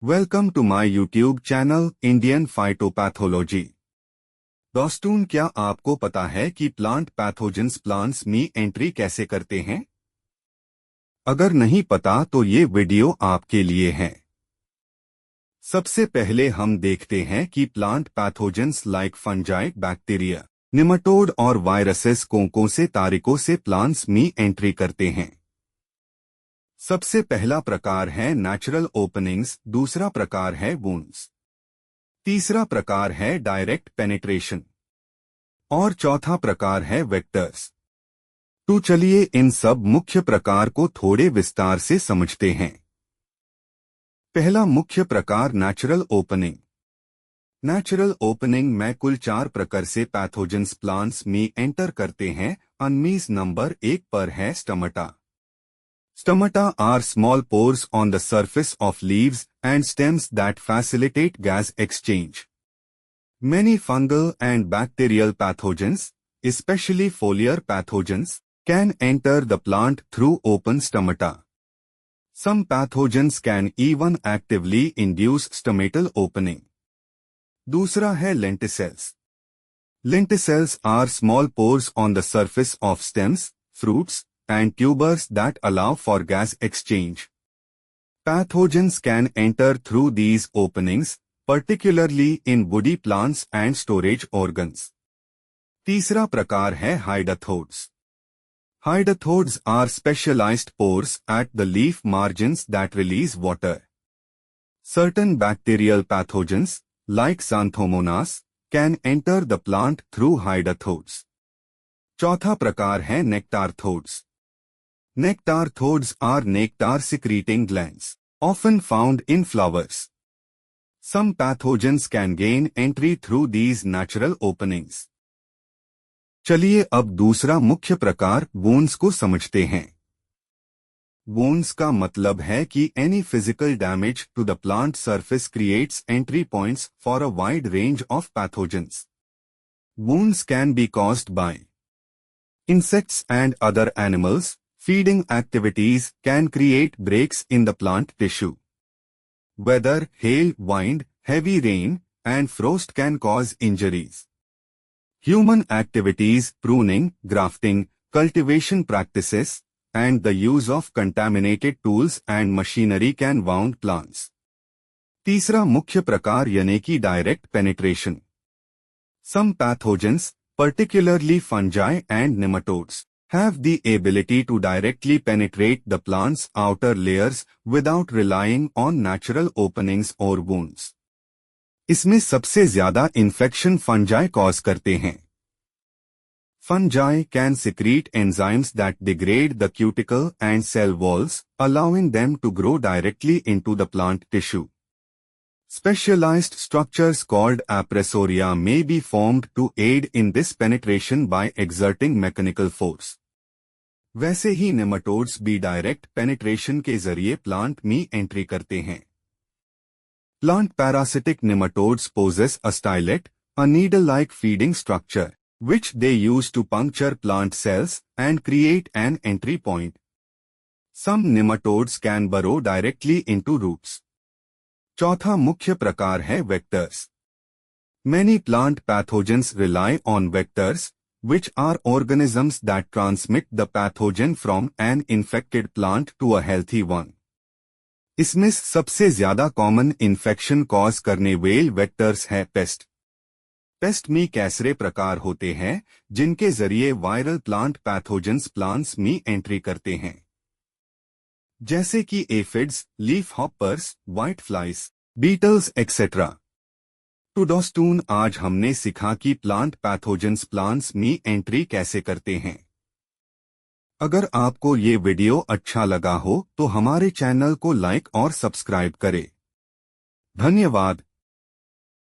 Welcome to my YouTube channel Indian phytopathology. दोस्तों, क्या आपको पता है कि प्लांट पैथोजेंस प्लांट्स में एंट्री कैसे करते हैं? अगर नहीं पता तो ये वीडियो आपके लिए है। सबसे पहले हम देखते हैं कि plant pathogens like fungi, bacteria, nematode और वायरसेस कौन से तरीकों से प्लांट्स में एंट्री करते हैं। सबसे पहला प्रकार है नेचुरल ओपनिंग्स, दूसरा प्रकार है वुंड्स, तीसरा प्रकार है डायरेक्ट पेनिट्रेशन और चौथा प्रकार है वेक्टर्स। तो चलिए इन सब मुख्य प्रकार को थोड़े विस्तार से समझते हैं। पहला मुख्य प्रकार नेचुरल ओपनिंग। नेचुरल ओपनिंग में कुल 4 प्रकार से पैथोजेंस प्लांट्स में एंटर करते हैं। उनमें नंबर 1 पर है stomata. Stomata are small pores on the surface of leaves and stems that facilitate gas exchange. Many fungal and bacterial pathogens, especially foliar pathogens, can enter the plant through open stomata. Some pathogens can even actively induce stomatal opening. दूसरा है lenticels. Lenticels are small pores on the surface of stems, fruits, and tubers that allow for gas exchange. Pathogens can enter through these openings, particularly in woody plants and storage organs. तीसरा प्रकार है hydrathodes. Hydrathodes are specialized pores at the leaf margins that release water. Certain bacterial pathogens, like Xanthomonas, can enter the plant through hydrathodes. चौथा प्रकार है nectarthodes. Nectarthodes are nectar-secreting glands, often found in flowers. Some pathogens can gain entry through these natural openings. चलिए अब दूसरा मुख्य प्रकार wounds को समझते हैं। wounds का मतलब है कि any physical damage to the plant surface creates entry points for a wide range of pathogens. Wounds can be caused by insects and other animals. Feeding activities can create breaks in the plant tissue. Weather, hail, wind, heavy rain, and frost can cause injuries. Human activities, pruning, grafting, cultivation practices, and the use of contaminated tools and machinery can wound plants. तीसरा मुख्य प्रकार यानी कि direct penetration. Some pathogens, particularly fungi and nematodes, have the ability to directly penetrate the plant's outer layers without relying on natural openings or wounds. इसमें सबसे ज्यादा infection fungi cause करते हैं। Fungi can secrete enzymes that degrade the cuticle and cell walls, allowing them to grow directly into the plant tissue. Specialized structures called apressoria may be formed to aid in this penetration by exerting mechanical force. वैसे ही nematodes भी direct penetration के जरिए plant में entry करते हैं। Plant parasitic nematodes possess a stylet, a needle-like feeding structure, which they use to puncture plant cells and create an entry point. Some nematodes can burrow directly into roots. चौथा मुख्य प्रकार है vectors. Many plant pathogens rely on vectors, which are organisms that transmit the pathogen from an infected plant to a healthy one. इसमें सबसे ज्यादा common infection cause करने वाले vectors है पेस्ट। पेस्ट में कैसरे प्रकार होते हैं जिनके जरिए वायरल प्लांट पैथोजेंस प्लांट्स में एंट्री करते हैं, जैसे कि aphids, leaf hoppers, white flies, beetles etcetera. तो दोस्तों, आज हमने सीखा कि प्लांट पैथोजेंस प्लांट्स में एंट्री कैसे करते हैं। अगर आपको ये वीडियो अच्छा लगा हो तो हमारे चैनल को लाइक और सब्सक्राइब करें। धन्यवाद।